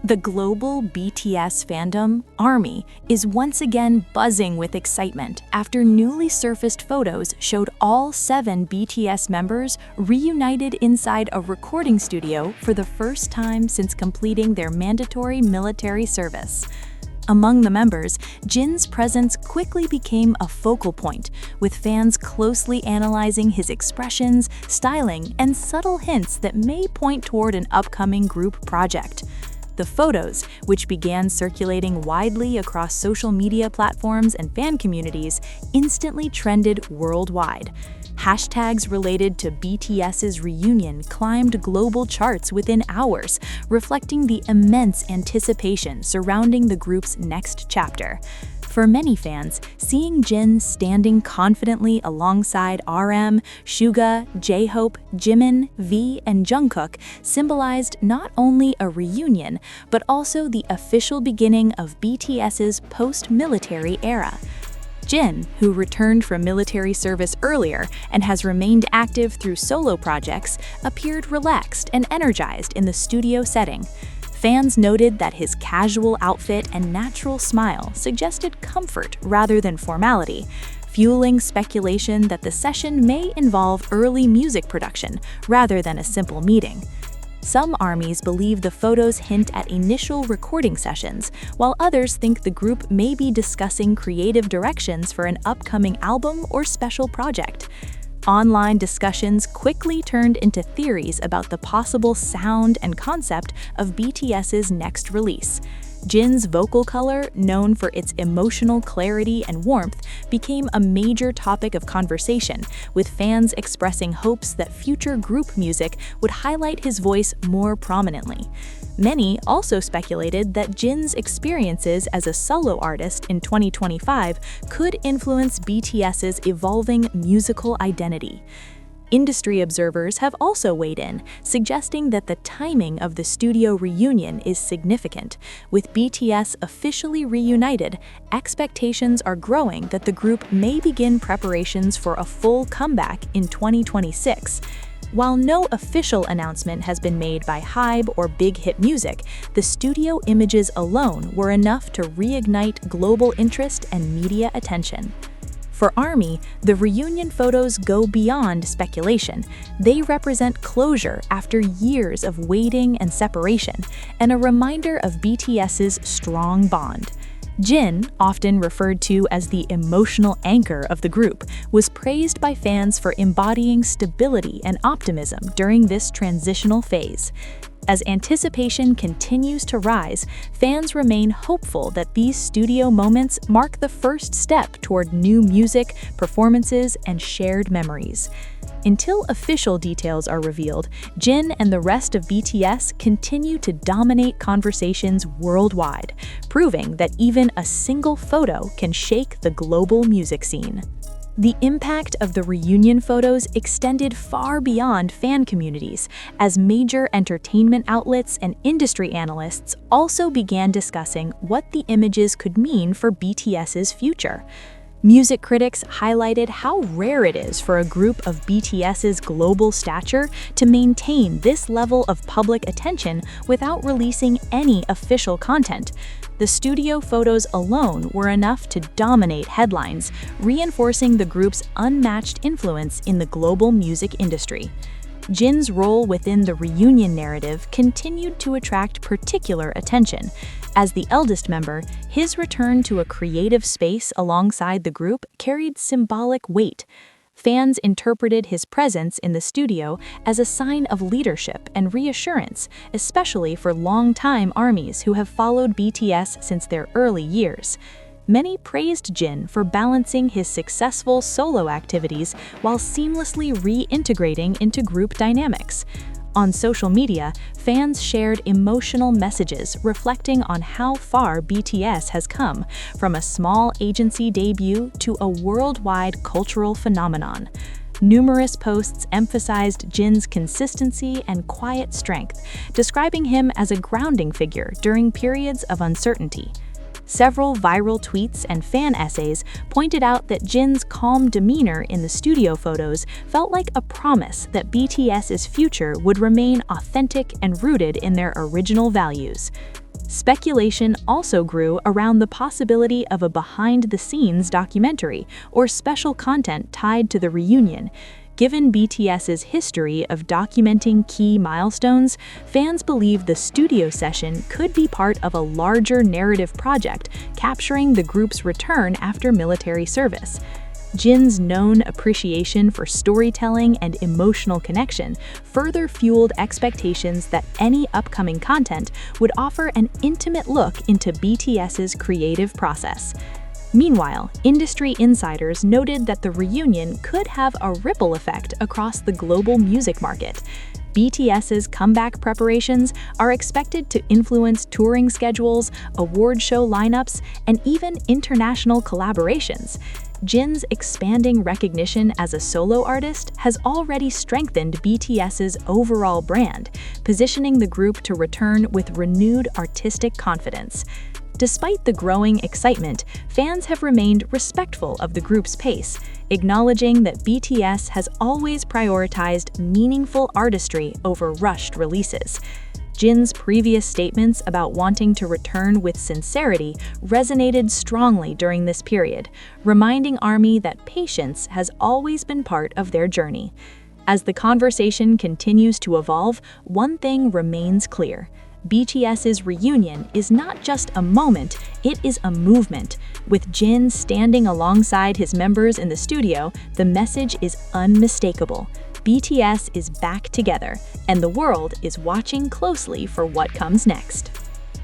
The global BTS fandom, ARMY, is once again buzzing with excitement after newly surfaced photos showed all 7 BTS members reunited inside a recording studio for the first time since completing their mandatory military service. Among the members, Jin's presence quickly became a focal point, with fans closely analyzing his expressions, styling, and subtle hints that may point toward an upcoming group project. The photos, which began circulating widely across social media platforms and fan communities, instantly trended worldwide. Hashtags related to BTS's reunion climbed global charts within hours, reflecting the immense anticipation surrounding the group's next chapter. For many fans, seeing Jin standing confidently alongside RM, Suga, J-Hope, Jimin, V, and Jungkook symbolized not only a reunion, but also the official beginning of BTS's post-military era. Jin, who returned from military service earlier and has remained active through solo projects, appeared relaxed and energized in the studio setting. Fans noted that his casual outfit and natural smile suggested comfort rather than formality, fueling speculation that the session may involve early music production rather than a simple meeting. Some ARMYs believe the photos hint at initial recording sessions, while others think the group may be discussing creative directions for an upcoming album or special project. Online discussions quickly turned into theories about the possible sound and concept of BTS's next release. Jin's vocal color, known for its emotional clarity and warmth, became a major topic of conversation, with fans expressing hopes that future group music would highlight his voice more prominently. Many also speculated that Jin's experiences as a solo artist in 2025 could influence BTS's evolving musical identity. Industry observers have also weighed in, suggesting that the timing of the studio reunion is significant. With BTS officially reunited, expectations are growing that the group may begin preparations for a full comeback in 2026. While no official announcement has been made by HYBE or Big Hit Music, the studio images alone were enough to reignite global interest and media attention. For ARMY, the reunion photos go beyond speculation. They represent closure after years of waiting and separation, and a reminder of BTS's strong bond. Jin, often referred to as the emotional anchor of the group, was praised by fans for embodying stability and optimism during this transitional phase. As anticipation continues to rise, fans remain hopeful that these studio moments mark the first step toward new music, performances, and shared memories. Until official details are revealed, Jin and the rest of BTS continue to dominate conversations worldwide, proving that even a single photo can shake the global music scene. The impact of the reunion photos extended far beyond fan communities, as major entertainment outlets and industry analysts also began discussing what the images could mean for BTS's future. Music critics highlighted how rare it is for a group of BTS's global stature to maintain this level of public attention without releasing any official content. The studio photos alone were enough to dominate headlines, reinforcing the group's unmatched influence in the global music industry. Jin's role within the reunion narrative continued to attract particular attention. As the eldest member, his return to a creative space alongside the group carried symbolic weight. Fans interpreted his presence in the studio as a sign of leadership and reassurance, especially for long-time ARMYs who have followed BTS since their early years. Many praised Jin for balancing his successful solo activities while seamlessly reintegrating into group dynamics. On social media, fans shared emotional messages reflecting on how far BTS has come, from a small agency debut to a worldwide cultural phenomenon. Numerous posts emphasized Jin's consistency and quiet strength, describing him as a grounding figure during periods of uncertainty. Several viral tweets and fan essays pointed out that Jin's calm demeanor in the studio photos felt like a promise that BTS's future would remain authentic and rooted in their original values. Speculation also grew around the possibility of a behind-the-scenes documentary or special content tied to the reunion. Given BTS's history of documenting key milestones, fans believe the studio session could be part of a larger narrative project capturing the group's return after military service. Jin's known appreciation for storytelling and emotional connection further fueled expectations that any upcoming content would offer an intimate look into BTS's creative process. Meanwhile, industry insiders noted that the reunion could have a ripple effect across the global music market. BTS's comeback preparations are expected to influence touring schedules, award show lineups, and even international collaborations. Jin's expanding recognition as a solo artist has already strengthened BTS's overall brand, positioning the group to return with renewed artistic confidence. Despite the growing excitement, fans have remained respectful of the group's pace, acknowledging that BTS has always prioritized meaningful artistry over rushed releases. Jin's previous statements about wanting to return with sincerity resonated strongly during this period, reminding ARMY that patience has always been part of their journey. As the conversation continues to evolve, one thing remains clear. BTS's reunion is not just a moment, it is a movement. With Jin standing alongside his members in the studio, the message is unmistakable. BTS is back together, and the world is watching closely for what comes next.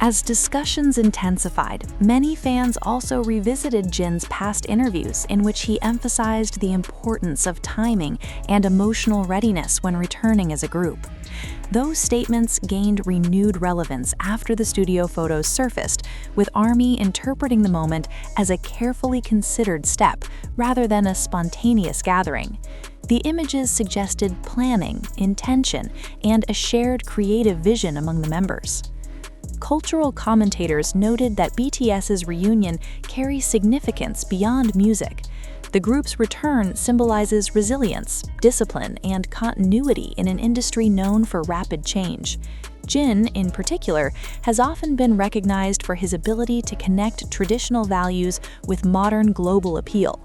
As discussions intensified, many fans also revisited Jin's past interviews in which he emphasized the importance of timing and emotional readiness when returning as a group. Those statements gained renewed relevance after the studio photos surfaced, with ARMY interpreting the moment as a carefully considered step rather than a spontaneous gathering. The images suggested planning, intention, and a shared creative vision among the members. Cultural commentators noted that BTS's reunion carries significance beyond music. The group's return symbolizes resilience, discipline, and continuity in an industry known for rapid change. Jin, in particular, has often been recognized for his ability to connect traditional values with modern global appeal.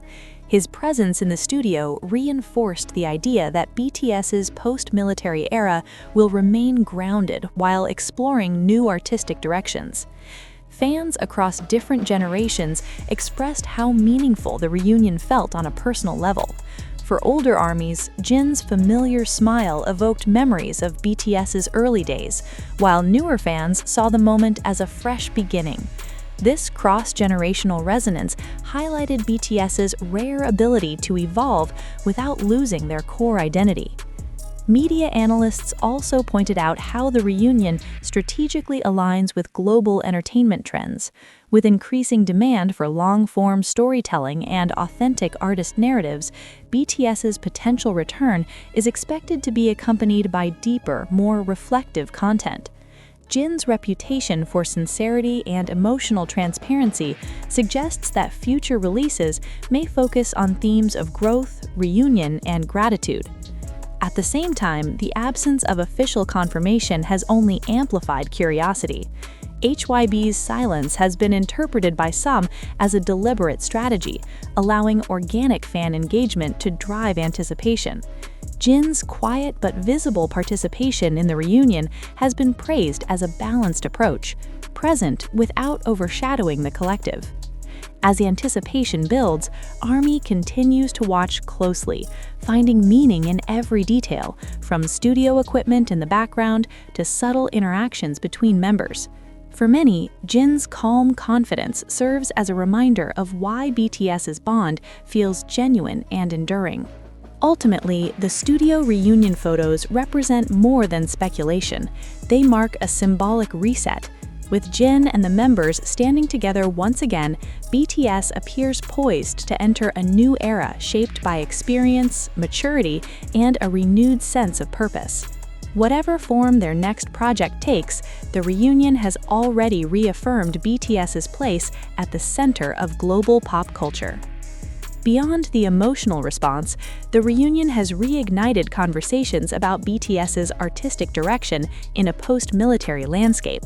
His presence in the studio reinforced the idea that BTS's post-military era will remain grounded while exploring new artistic directions. Fans across different generations expressed how meaningful the reunion felt on a personal level. For older ARMYs, Jin's familiar smile evoked memories of BTS's early days, while newer fans saw the moment as a fresh beginning. This cross-generational resonance highlighted BTS's rare ability to evolve without losing their core identity. Media analysts also pointed out how the reunion strategically aligns with global entertainment trends. With increasing demand for long-form storytelling and authentic artist narratives, BTS's potential return is expected to be accompanied by deeper, more reflective content. Jin's reputation for sincerity and emotional transparency suggests that future releases may focus on themes of growth, reunion, and gratitude. At the same time, the absence of official confirmation has only amplified curiosity. HYB's silence has been interpreted by some as a deliberate strategy, allowing organic fan engagement to drive anticipation. Jin's quiet but visible participation in the reunion has been praised as a balanced approach, present without overshadowing the collective. As anticipation builds, ARMY continues to watch closely, finding meaning in every detail, from studio equipment in the background to subtle interactions between members. For many, Jin's calm confidence serves as a reminder of why BTS's bond feels genuine and enduring. Ultimately, the studio reunion photos represent more than speculation. They mark a symbolic reset. With Jin and the members standing together once again, BTS appears poised to enter a new era shaped by experience, maturity, and a renewed sense of purpose. Whatever form their next project takes, the reunion has already reaffirmed BTS's place at the center of global pop culture. Beyond the emotional response, the reunion has reignited conversations about BTS's artistic direction in a post-military landscape.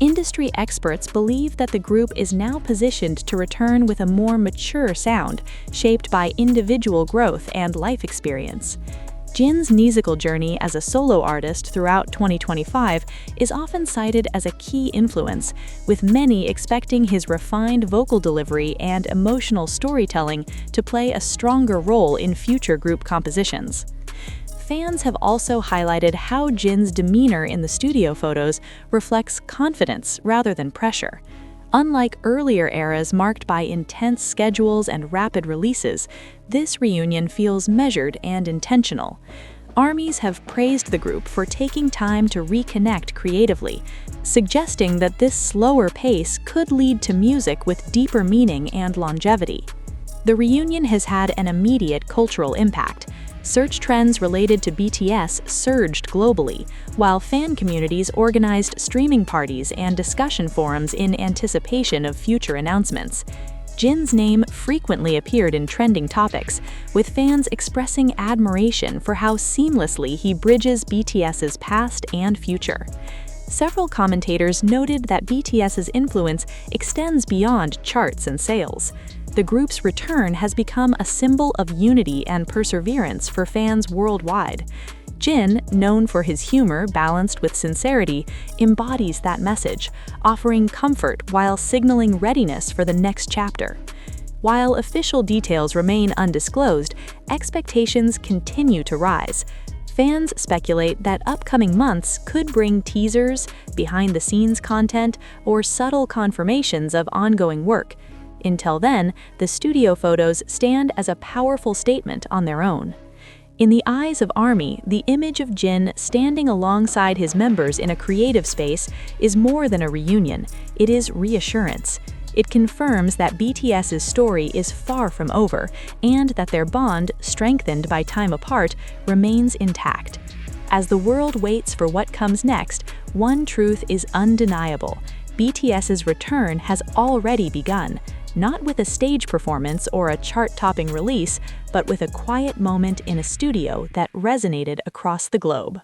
Industry experts believe that the group is now positioned to return with a more mature sound, shaped by individual growth and life experience. Jin's musical journey as a solo artist throughout 2025 is often cited as a key influence, with many expecting his refined vocal delivery and emotional storytelling to play a stronger role in future group compositions. Fans have also highlighted how Jin's demeanor in the studio photos reflects confidence rather than pressure. Unlike earlier eras marked by intense schedules and rapid releases, this reunion feels measured and intentional. ARMYs have praised the group for taking time to reconnect creatively, suggesting that this slower pace could lead to music with deeper meaning and longevity. The reunion has had an immediate cultural impact. Search trends related to BTS surged globally, while fan communities organized streaming parties and discussion forums in anticipation of future announcements. Jin's name frequently appeared in trending topics, with fans expressing admiration for how seamlessly he bridges BTS's past and future. Several commentators noted that BTS's influence extends beyond charts and sales. The group's return has become a symbol of unity and perseverance for fans worldwide. Jin, known for his humor balanced with sincerity, embodies that message, offering comfort while signaling readiness for the next chapter. While official details remain undisclosed, expectations continue to rise. Fans speculate that upcoming months could bring teasers, behind-the-scenes content, or subtle confirmations of ongoing work. Until then, the studio photos stand as a powerful statement on their own. In the eyes of ARMY, the image of Jin standing alongside his members in a creative space is more than a reunion, it is reassurance. It confirms that BTS's story is far from over, and that their bond, strengthened by time apart, remains intact. As the world waits for what comes next, one truth is undeniable: BTS's return has already begun. Not with a stage performance or a chart-topping release, but with a quiet moment in a studio that resonated across the globe.